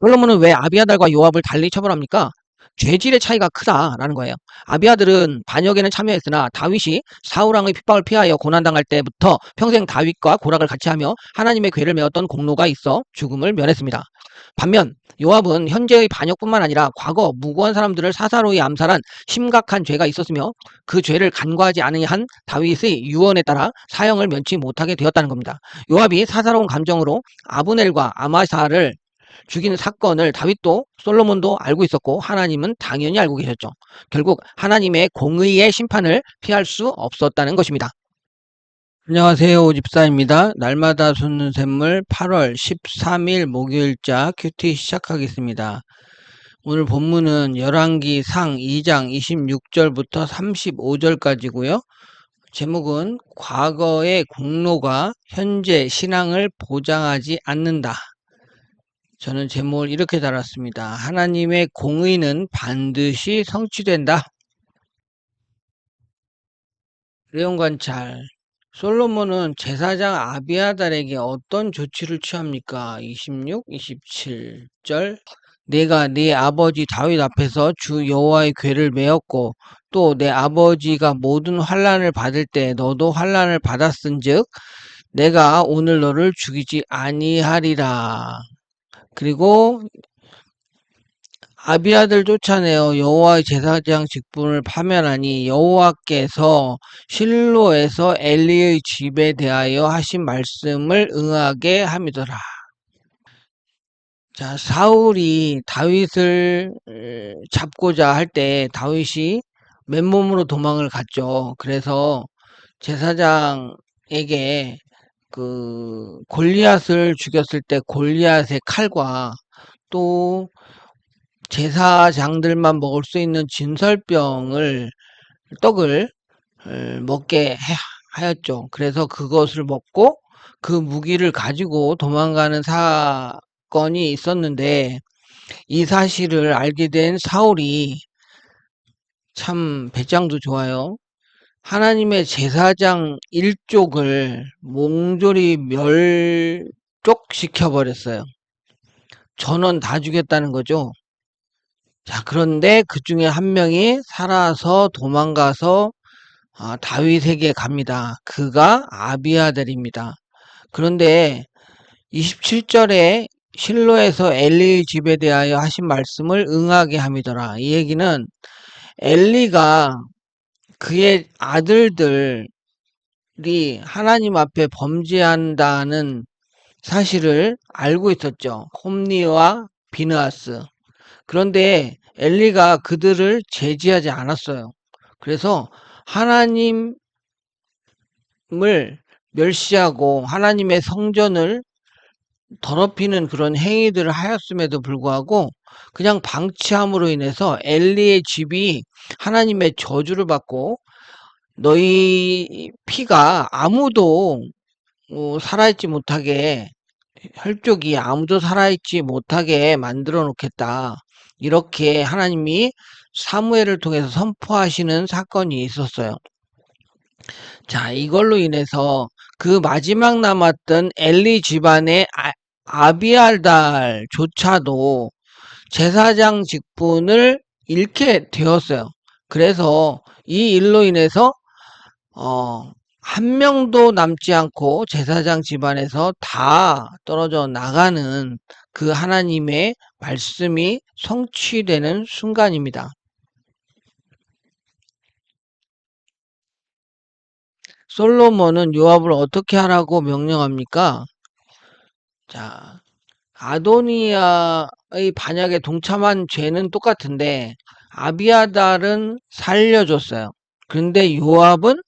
솔로몬은 왜 아비아달과 요압을 달리 처벌합니까? 죄질의 차이가 크다라는 거예요. 아비아들은 반역에는 참여했으나 다윗이 사울왕의 핍박을 피하여 고난당할 때부터 평생 다윗과 고락을 같이 하며 하나님의 궤를 메웠던 공로가 있어 죽음을 면했습니다. 반면 요압은 현재의 반역뿐만 아니라 과거 무고한 사람들을 사사로이 암살한 심각한 죄가 있었으며 그 죄를 간과하지 않은 다윗의 유언에 따라 사형을 면치 못하게 되었다는 겁니다. 요압이 사사로운 감정으로 아브넬과 아마사를 죽인 사건을 다윗도 솔로몬도 알고 있었고 하나님은 당연히 알고 계셨죠. 결국 하나님의 공의의 심판을 피할 수 없었다는 것입니다. 안녕하세요. 오집사입니다. 날마다 솟는 샘물 8월 13일 목요일자 큐티 시작하겠습니다. 오늘 본문은 열왕기 상 2장 26절부터 35절까지고요. 제목은 과거의 공로가 현재 신앙을 보장하지 않는다. 저는 제목을 이렇게 달았습니다. 하나님의 공의는 반드시 성취된다. 내용 관찰. 솔로몬은 제사장 아비아달에게 어떤 조치를 취합니까? 26, 27절. 내가 네 아버지 다윗 앞에서 주 여호와의 궤를 메었고 또 내 아버지가 모든 환난을 받을 때 너도 환난을 받았은즉 내가 오늘 너를 죽이지 아니하리라. 그리고 아비아들 쫓아내어 여호와의 제사장 직분을 파면하니 여호와께서 실로에서 엘리의 집에 대하여 하신 말씀을 응하게 함이더라. 자, 사울이 다윗을 잡고자 할 때 다윗이 맨몸으로 도망을 갔죠. 그래서 제사장에게 그 골리앗을 죽였을 때 골리앗의 칼과 또 제사장들만 먹을 수 있는 진설병을 떡을 먹게 하였죠. 그래서 그것을 먹고 그 무기를 가지고 도망가는 사건이 있었는데 이 사실을 알게 된 사울이 참 배짱도 좋아요. 하나님의 제사장 일족을 몽졸이 멸족시켜 버렸어요. 전원 다 죽였다는 거죠. 자, 그런데 그 중에 한 명이 살아서 도망가서 다윗에게 갑니다. 그가 아비아달입니다. 그런데 27절에 실로에서 엘리의 집에 대하여 하신 말씀을 응하게 함이더라. 이 얘기는 엘리가 그의 아들들이 하나님 앞에 범죄한다는 사실을 알고 있었죠. 홈니와 비느하스. 그런데 엘리가 그들을 제지하지 않았어요. 그래서 하나님을 멸시하고 하나님의 성전을 더럽히는 그런 행위들을 하였음에도 불구하고 그냥 방치함으로 인해서 엘리의 집이 하나님의 저주를 받고 너희 피가 아무도 살아있지 못하게 혈족이 아무도 살아있지 못하게 만들어 놓겠다. 이렇게 하나님이 사무엘을 통해서 선포하시는 사건이 있었어요. 자, 이걸로 인해서 그 마지막 남았던 엘리 집안의 아비알달조차도 제사장 직분을 잃게 되었어요. 그래서 이 일로 인해서 한 명도 남지 않고 제사장 집안에서 다 떨어져 나가는 그 하나님의 말씀이 성취되는 순간입니다. 솔로몬은 요압을 어떻게 하라고 명령합니까? 자, 아도니아의 반역에 동참한 죄는 똑같은데 아비아달은 살려줬어요. 그런데 요압은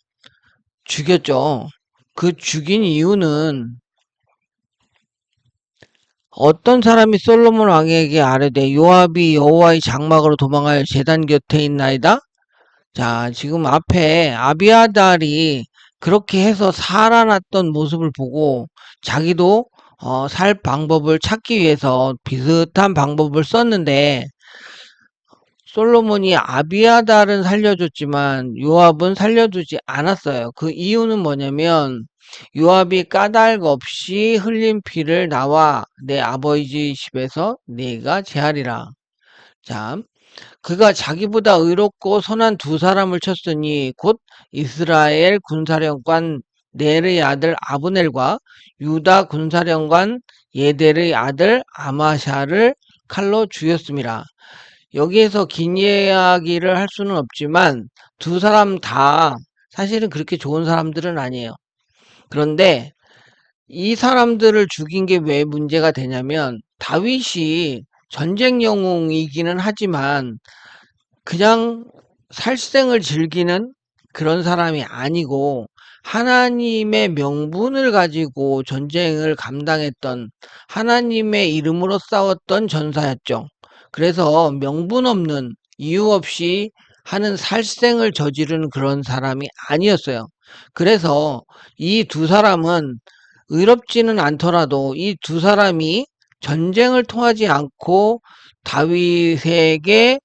죽였죠. 그 죽인 이유는 어떤 사람이 솔로몬 왕에게 아뢰되 요압이 여호와의 장막으로 도망하여 제단 곁에 있나이다. 자, 지금 앞에 아비아달이 그렇게 해서 살아났던 모습을 보고 자기도 살 방법을 찾기 위해서 비슷한 방법을 썼는데 솔로몬이 아비아달은 살려줬지만 요압은 살려주지 않았어요. 그 이유는 뭐냐면 요압이 까닭 없이 흘린 피를 나와 내 아버지 집에서 네가 제하리라. 자, 그가 자기보다 의롭고 선한 두 사람을 쳤으니 곧 이스라엘 군사령관 넬의 아들 아브넬과 유다 군사령관 예델의 아들 아마샤를 칼로 죽였습니다. 여기에서 긴 이야기를 할 수는 없지만 두 사람 다 사실은 그렇게 좋은 사람들은 아니에요. 그런데 이 사람들을 죽인 게 왜 문제가 되냐면 다윗이 전쟁 영웅이기는 하지만 그냥 살생을 즐기는 그런 사람이 아니고 하나님의 명분을 가지고 전쟁을 감당했던 하나님의 이름으로 싸웠던 전사였죠. 그래서 명분 없는 이유 없이 하는 살생을 저지르는 그런 사람이 아니었어요. 그래서 이 두 사람은 의롭지는 않더라도 이 두 사람이 전쟁을 통하지 않고 다윗에게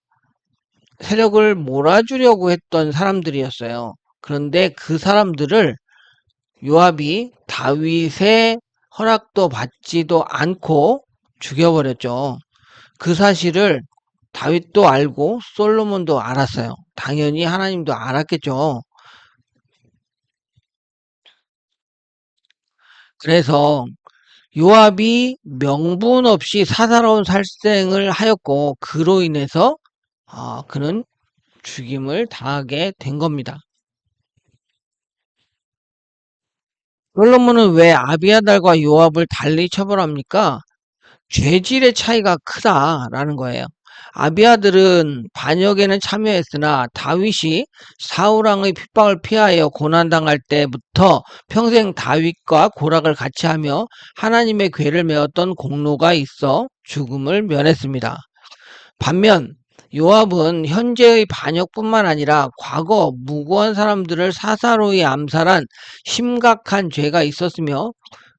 세력을 몰아주려고 했던 사람들이었어요. 그런데 그 사람들을 요압이 다윗의 허락도 받지도 않고 죽여버렸죠. 그 사실을 다윗도 알고 솔로몬도 알았어요. 당연히 하나님도 알았겠죠. 그래서 요압이 명분 없이 사사로운 살생을 하였고 그로 인해서 그는 죽임을 당하게 된 겁니다. 솔로몬은 왜 아비아달과 요압을 달리 처벌합니까? 죄질의 차이가 크다라는 거예요. 아비아들은 반역에는 참여했으나 다윗이 사울왕의 핍박을 피하여 고난당할 때부터 평생 다윗과 고락을 같이 하며 하나님의 궤를 메웠던 공로가 있어 죽음을 면했습니다. 반면 요압은 현재의 반역뿐만 아니라 과거 무고한 사람들을 사사로이 암살한 심각한 죄가 있었으며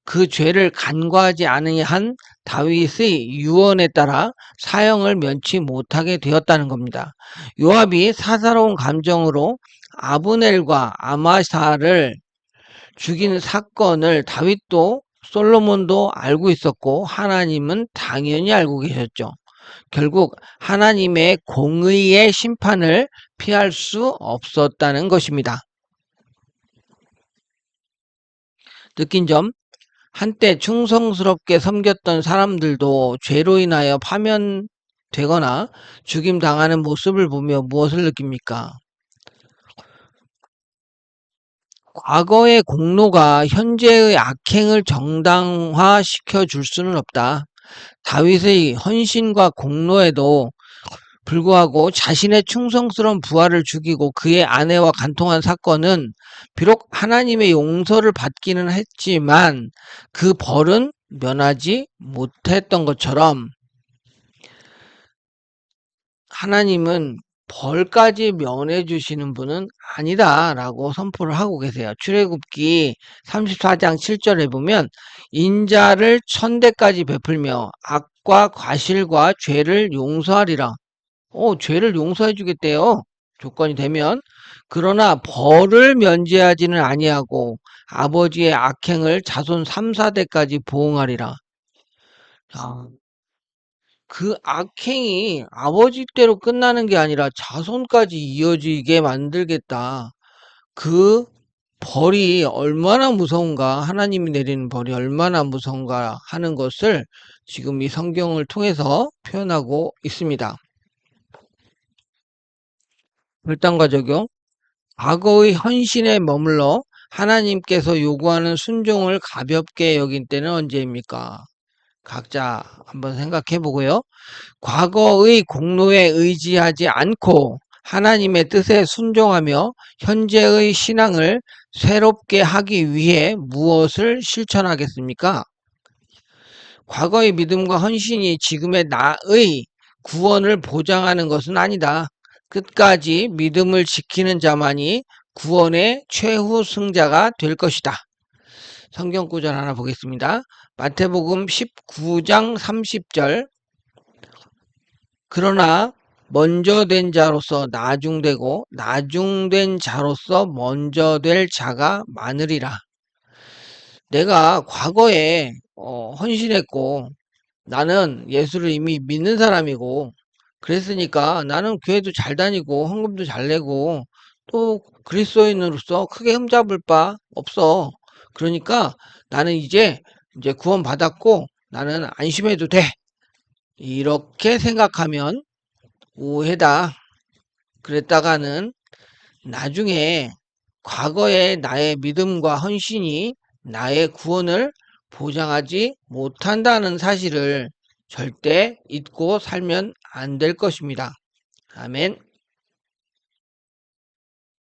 그 죄를 간과하지 않은 한 다윗의 유언에 따라 사형을 면치 못하게 되었다는 겁니다. 요압이 사사로운 감정으로 아브넬과 아마사를 죽인 사건을 다윗도 솔로몬도 알고 있었고 하나님은 당연히 알고 계셨죠. 결국 하나님의 공의의 심판을 피할 수 없었다는 것입니다. 느낀 점, 한때 충성스럽게 섬겼던 사람들도 죄로 인하여 파면되거나 죽임당하는 모습을 보며 무엇을 느낍니까? 과거의 공로가 현재의 악행을 정당화시켜 줄 수는 없다. 다윗의 헌신과 공로에도 불구하고 자신의 충성스러운 부하를 죽이고 그의 아내와 간통한 사건은 비록 하나님의 용서를 받기는 했지만 그 벌은 면하지 못했던 것처럼 하나님은 벌까지 면해 주시는 분은 아니다라고 선포를 하고 계세요. 출애굽기 34장 7절에 보면 인자를 천대까지 베풀며 악과 과실과 죄를 용서하리라. 죄를 용서해 주겠대요. 조건이 되면. 그러나 벌을 면제하지는 아니하고 아버지의 악행을 자손 3, 4대까지 보응하리라. 자, 그 악행이 아버지 때로 끝나는 게 아니라 자손까지 이어지게 만들겠다. 그 벌이 얼마나 무서운가, 하나님이 내리는 벌이 얼마나 무서운가 하는 것을 지금 이 성경을 통해서 표현하고 있습니다. 결단과 적용. 과거의 헌신에 머물러 하나님께서 요구하는 순종을 가볍게 여긴 때는 언제입니까? 각자 한번 생각해 보고요. 과거의 공로에 의지하지 않고 하나님의 뜻에 순종하며 현재의 신앙을 새롭게 하기 위해 무엇을 실천하겠습니까? 과거의 믿음과 헌신이 지금의 나의 구원을 보장하는 것은 아니다. 끝까지 믿음을 지키는 자만이 구원의 최후 승자가 될 것이다. 성경 구절 하나 보겠습니다. 마태복음 19장 30절. 그러나 먼저 된 자로서 나중되고 나중된 자로서 먼저 될 자가 많으리라. 내가 과거에 헌신했고 나는 예수를 이미 믿는 사람이고 그랬으니까 나는 교회도 잘 다니고 헌금도 잘 내고 또 그리스도인으로서 크게 흠잡을 바 없어. 그러니까 나는 이제 구원 받았고 나는 안심해도 돼. 이렇게 생각하면 오해다. 그랬다가는 나중에 과거의 나의 믿음과 헌신이 나의 구원을 보장하지 못한다는 사실을 절대 잊고 살면 안 될 것입니다. 아멘.